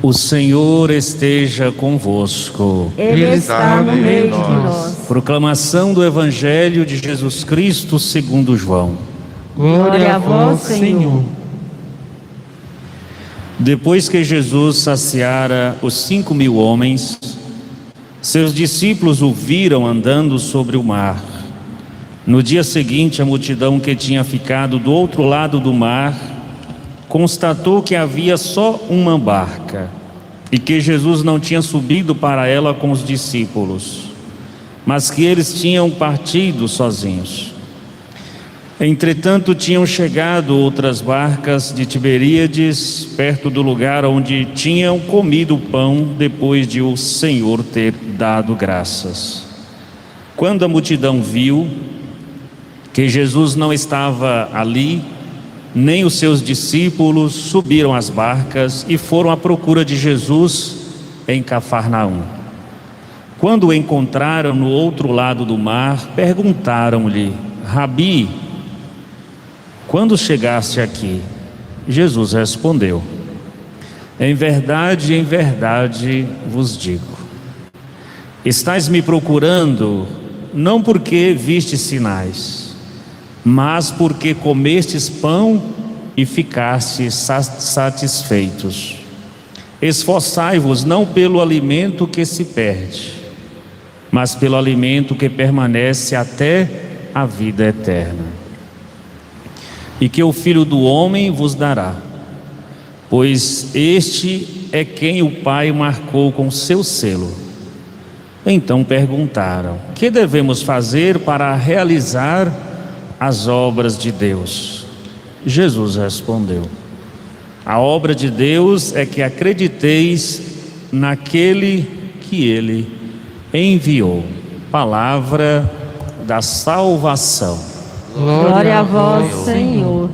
O Senhor esteja convosco. Ele está no meio de nós. Proclamação do Evangelho de Jesus Cristo segundo João. Glória a vós, Senhor. Depois que Jesus saciara os 5.000 homens, seus discípulos o viram andando sobre o mar. No dia seguinte, a multidão que tinha ficado do outro lado do mar constatou que havia só uma barca e que Jesus não tinha subido para ela com os discípulos, mas que eles tinham partido sozinhos. Entretanto, tinham chegado outras barcas de Tiberíades, perto do lugar onde tinham comido o pão depois de o Senhor ter dado graças. Quando a multidão viu que Jesus não estava ali, nem os seus discípulos, subiram às barcas e foram à procura de Jesus em Cafarnaum. Quando o encontraram no outro lado do mar, perguntaram-lhe: Rabi, quando chegaste aqui? Jesus respondeu: em verdade vos digo, estais me procurando não porque vistes sinais, mas porque comestes pão e ficastes satisfeitos. Esforçai-vos não pelo alimento que se perde, mas pelo alimento que permanece até a vida eterna, e que o Filho do Homem vos dará, pois este é quem o Pai marcou com seu selo. Então perguntaram: que devemos fazer para realizar as obras de Deus? Jesus respondeu: a obra de Deus é que acrediteis naquele que Ele enviou. Palavra da salvação. Glória a vós, Senhor.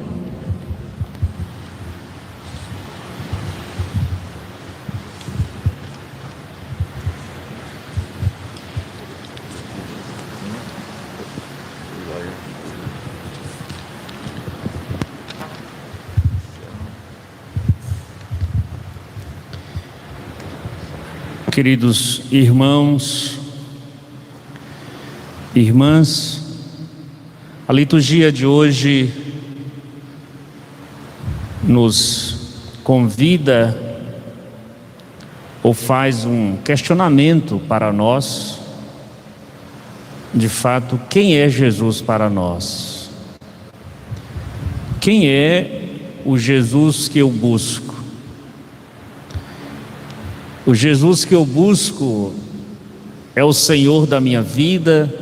Queridos irmãos, irmãs, a liturgia de hoje nos convida ou faz um questionamento para nós. De fato, quem é Jesus para nós? Quem é o Jesus que eu busco? O Jesus que eu busco é o Senhor da minha vida.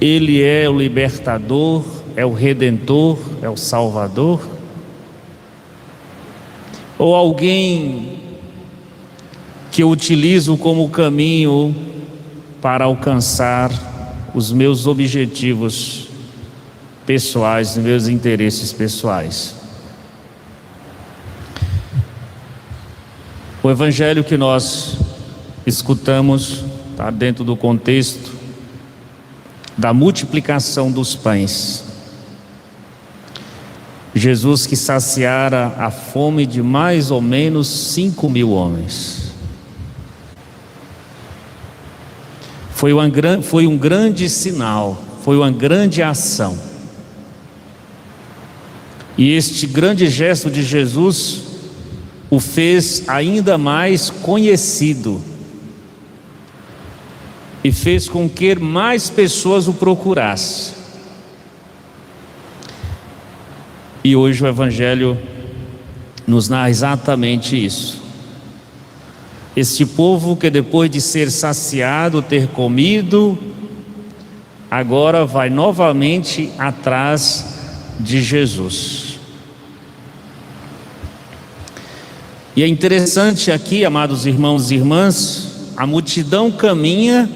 Ele é o libertador, é o redentor, é o salvador? Ou alguém que eu utilizo como caminho para alcançar os meus objetivos pessoais, meus interesses pessoais? O evangelho que nós escutamos está dentro do contexto da multiplicação dos pães. Jesus que saciara a fome de mais ou menos 5.000 homens. Foi um grande sinal, foi uma grande ação. E este grande gesto de Jesus o fez ainda mais conhecido e fez com que mais pessoas o procurassem. E hoje o Evangelho nos narra exatamente isso. Este povo que depois de ser saciado, ter comido, agora vai novamente atrás de Jesus. E é interessante aqui, amados irmãos e irmãs, a multidão caminha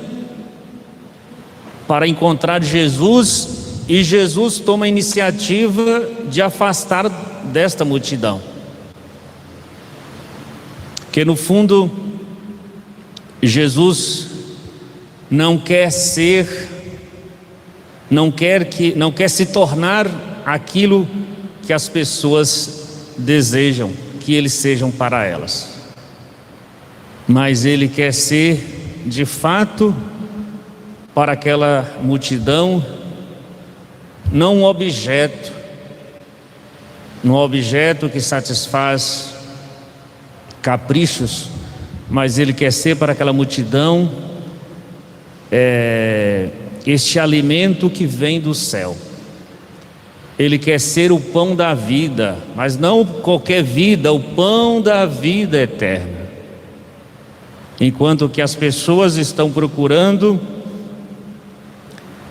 para encontrar Jesus e Jesus toma a iniciativa de afastar desta multidão. Porque no fundo, Jesus não quer se tornar aquilo que as pessoas desejam, que eles sejam para elas, mas Ele quer ser de fato para aquela multidão não um objeto que satisfaz caprichos, mas Ele quer ser para aquela multidão este alimento que vem do céu. Ele quer ser o pão da vida, mas não qualquer vida, o pão da vida eterna. Enquanto que as pessoas estão procurando,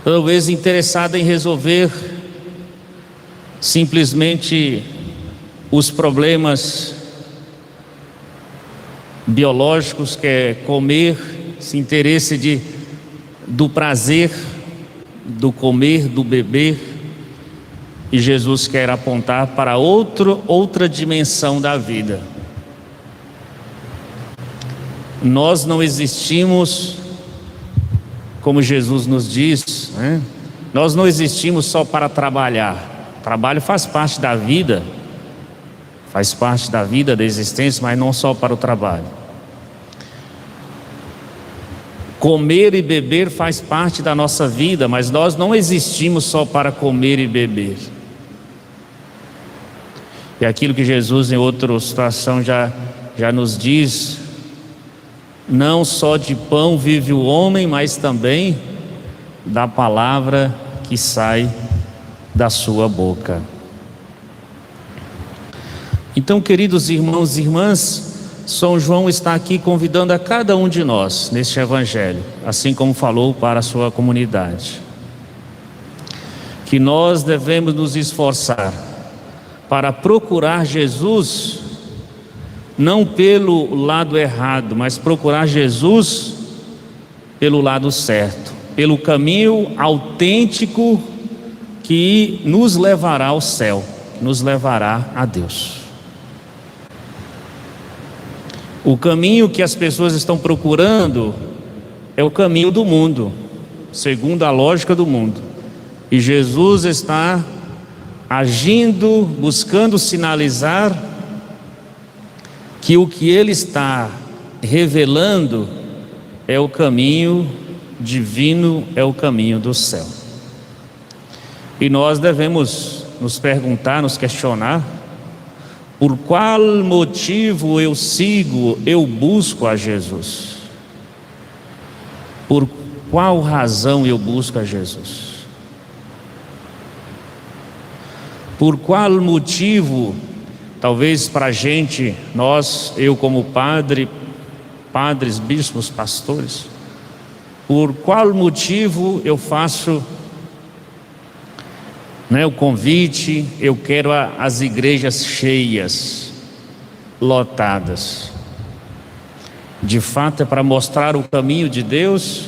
talvez interessadas em resolver simplesmente os problemas biológicos, que é comer, esse interesse do prazer, do comer, do beber. E Jesus quer apontar para outra dimensão da vida. Nós não existimos, como Jesus nos diz, né? Nós não existimos só para trabalhar. O trabalho faz parte da vida, da existência, mas não só para o trabalho. Comer e beber faz parte da nossa vida, mas nós não existimos só para comer e beber. E aquilo que Jesus em outra situação já nos diz: não só de pão vive o homem, mas também da palavra que sai da sua boca. Então, queridos irmãos e irmãs, São João está aqui convidando a cada um de nós neste evangelho, assim como falou para a sua comunidade, que nós devemos nos esforçar para procurar Jesus, não pelo lado errado, mas procurar Jesus pelo lado certo, pelo caminho autêntico que nos levará ao céu, nos levará a Deus. O caminho que as pessoas estão procurando é o caminho do mundo, segundo a lógica do mundo. E Jesus está agindo, buscando sinalizar que o que Ele está revelando é o caminho divino, é o caminho do céu. E nós devemos nos perguntar, nos questionar: por qual motivo eu busco a Jesus? Por qual razão eu busco a Jesus? Por qual motivo, talvez para a gente, eu como padres, bispos, pastores, por qual motivo eu faço o convite? Eu quero as igrejas cheias, lotadas. De fato é para mostrar o caminho de Deus?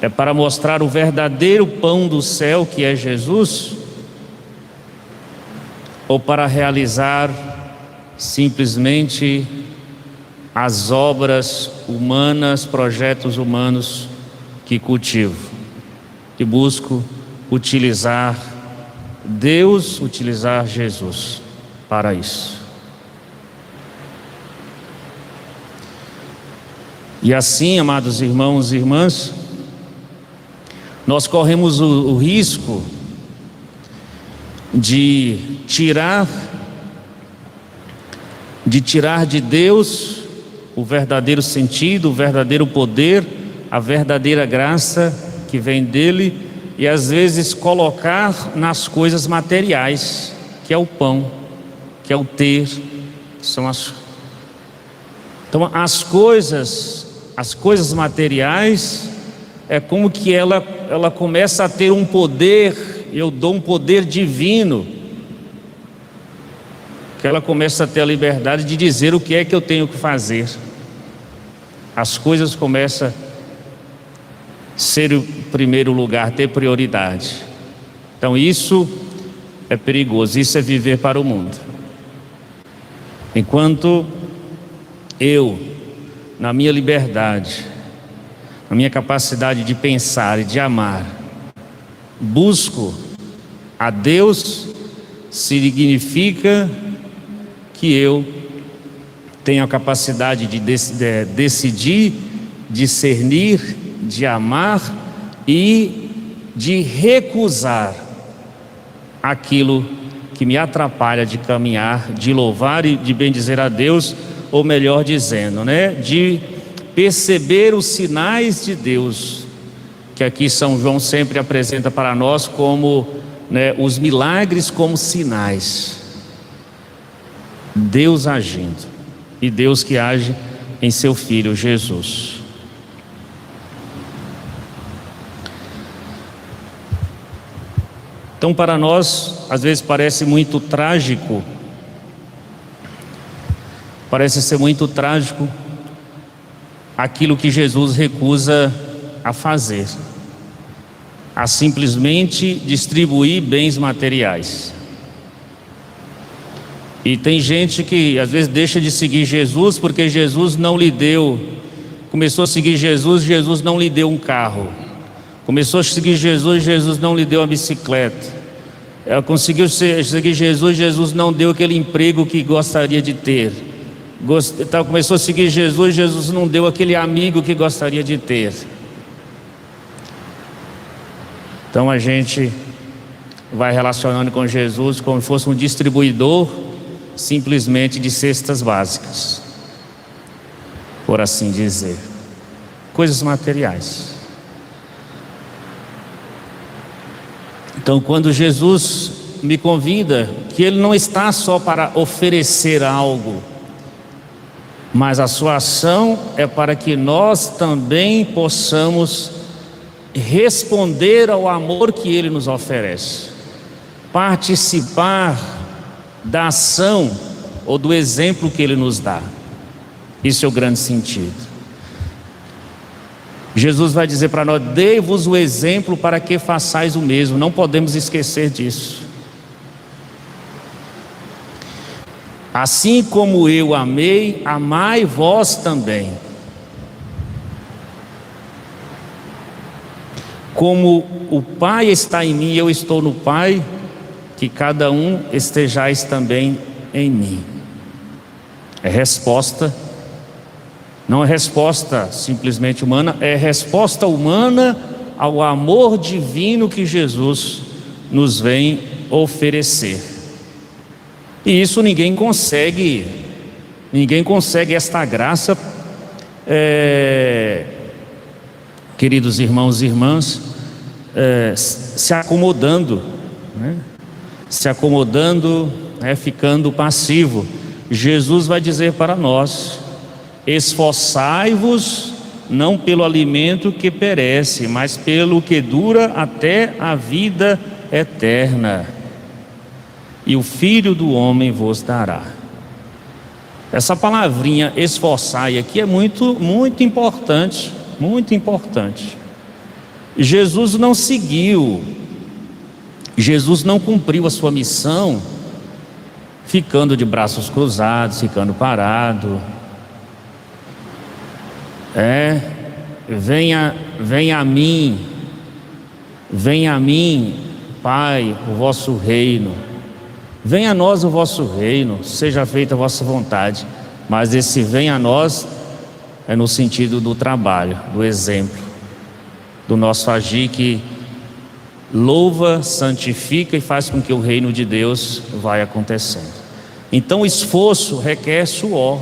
É para mostrar o verdadeiro pão do céu, que é Jesus? Ou para realizar simplesmente as obras humanas, projetos humanos que cultivo, que busco utilizar Deus, utilizar Jesus para isso? E assim, amados irmãos e irmãs, nós corremos o risco de tirar de Deus o verdadeiro sentido, o verdadeiro poder, a verdadeira graça que vem dele, e às vezes colocar nas coisas materiais, que é o pão, que é o ter, então as coisas materiais é como que ela começa a ter um poder. Eu dou um poder divino, que ela começa a ter a liberdade de dizer o que é que eu tenho que fazer. As coisas começam a ser o primeiro lugar, ter prioridade. Então isso é perigoso, isso é viver para o mundo. Enquanto eu, na minha liberdade, na minha capacidade de pensar e de amar, busco a Deus, significa que eu tenho a capacidade de decidir, discernir, de amar e de recusar aquilo que me atrapalha de caminhar, de louvar e de bendizer a Deus, ou melhor dizendo, de perceber os sinais de Deus, que aqui São João sempre apresenta para nós como os milagres como sinais. Deus agindo, e Deus que age em seu Filho Jesus. Então, para nós, às vezes parece muito trágico, parece ser muito trágico aquilo que Jesus recusa a fazer, a simplesmente distribuir bens materiais. E tem gente que às vezes deixa de seguir Jesus porque Jesus não lhe deu, começou a seguir Jesus, Jesus não lhe deu um carro. Começou a seguir Jesus, Jesus não lhe deu a bicicleta. Ela conseguiu seguir Jesus, Jesus não deu aquele emprego que gostaria de ter. Começou a seguir Jesus, Jesus não deu aquele amigo que gostaria de ter. Então a gente vai relacionando com Jesus como se fosse um distribuidor simplesmente de cestas básicas, por assim dizer, coisas materiais. Então, quando Jesus me convida, que Ele não está só para oferecer algo, mas a sua ação é para que nós também possamos responder ao amor que Ele nos oferece, participar da ação ou do exemplo que Ele nos dá. Isso é o grande sentido. Jesus vai dizer para nós: dei-vos o exemplo para que façais o mesmo. Não podemos esquecer disso. Assim como eu amei, amai vós também. Como o Pai está em mim e eu estou no Pai, que cada um estejais também em mim. É resposta. Não é resposta simplesmente humana, é resposta humana ao amor divino que Jesus nos vem oferecer. E isso ninguém consegue esta graça, queridos irmãos e irmãs, se acomodando, ficando passivo. Jesus vai dizer para nós: esforçai-vos não pelo alimento que perece, mas pelo que dura até a vida eterna, e o Filho do Homem vos dará. Essa palavrinha esforçai aqui é muito importante, muito importante. Jesus não seguiu, Jesus não cumpriu a sua missão ficando de braços cruzados, ficando parado. Venha a mim, Pai, o vosso reino. Venha a nós o vosso reino, seja feita a vossa vontade. Mas esse venha a nós é no sentido do trabalho, do exemplo, do nosso agir que louva, santifica e faz com que o reino de Deus vai acontecendo. Então o esforço requer suor.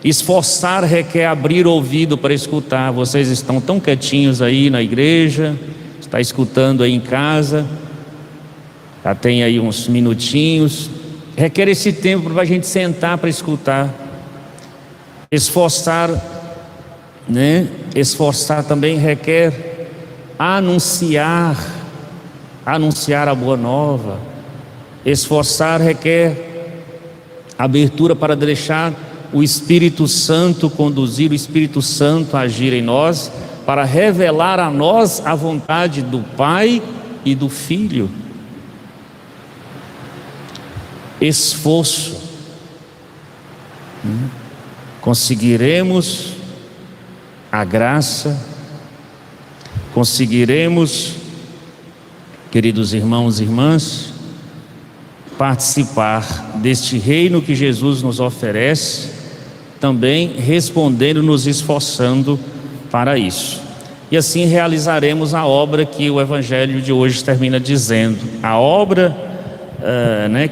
Esforçar requer abrir o ouvido para escutar. Vocês estão tão quietinhos aí na igreja, está escutando aí em casa, já tem aí uns minutinhos. Requer esse tempo para a gente sentar para escutar. Esforçar também requer anunciar a boa nova. Esforçar requer abertura para deixar o Espírito Santo conduzir, o Espírito Santo agir em nós, para revelar a nós a vontade do Pai e do Filho. Esforço. Conseguiremos a graça, conseguiremos, queridos irmãos e irmãs, participar deste reino que Jesus nos oferece, também respondendo, nos esforçando para isso. E assim realizaremos a obra que o Evangelho de hoje termina dizendo, a obra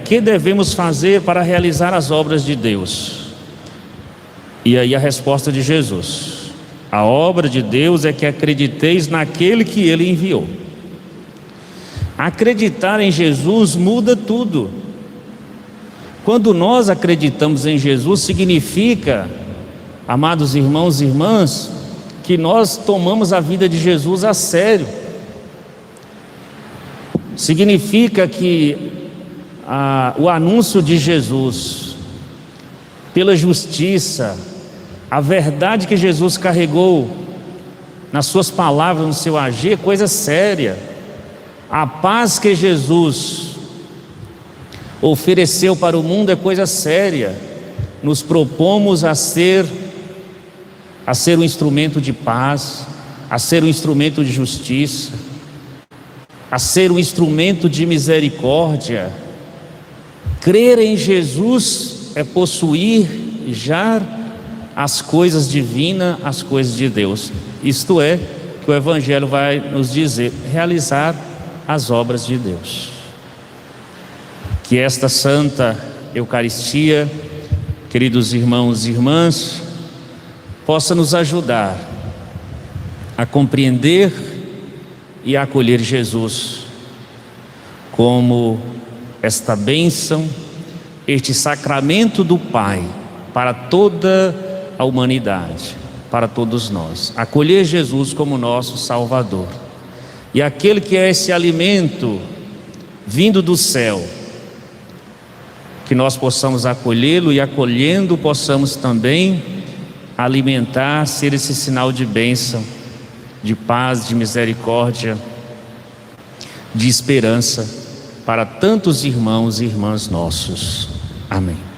que devemos fazer para realizar as obras de Deus. E aí a resposta de Jesus: a obra de Deus é que acrediteis naquele que Ele enviou. Acreditar em Jesus muda tudo. Quando nós acreditamos em Jesus, significa, amados irmãos e irmãs, que nós tomamos a vida de Jesus a sério. Significa que o anúncio de Jesus, pela justiça, a verdade que Jesus carregou nas suas palavras, no seu agir, é coisa séria. A paz que Jesus ofereceu para o mundo é coisa séria. Nos propomos a ser um instrumento de paz, a ser um instrumento de justiça, a ser um instrumento de misericórdia. Crer em Jesus é possuir já as coisas divinas, as coisas de Deus. Isto é, que o Evangelho vai nos dizer, realizar as obras de Deus. Que esta Santa Eucaristia, queridos irmãos e irmãs, possa nos ajudar a compreender e a acolher Jesus como esta bênção, este sacramento do Pai para toda a humanidade, para todos nós. Acolher Jesus como nosso Salvador. E aquele que é esse alimento vindo do céu, que nós possamos acolhê-lo e, acolhendo, possamos também alimentar, ser esse sinal de bênção, de paz, de misericórdia, de esperança para tantos irmãos e irmãs nossos. Amém.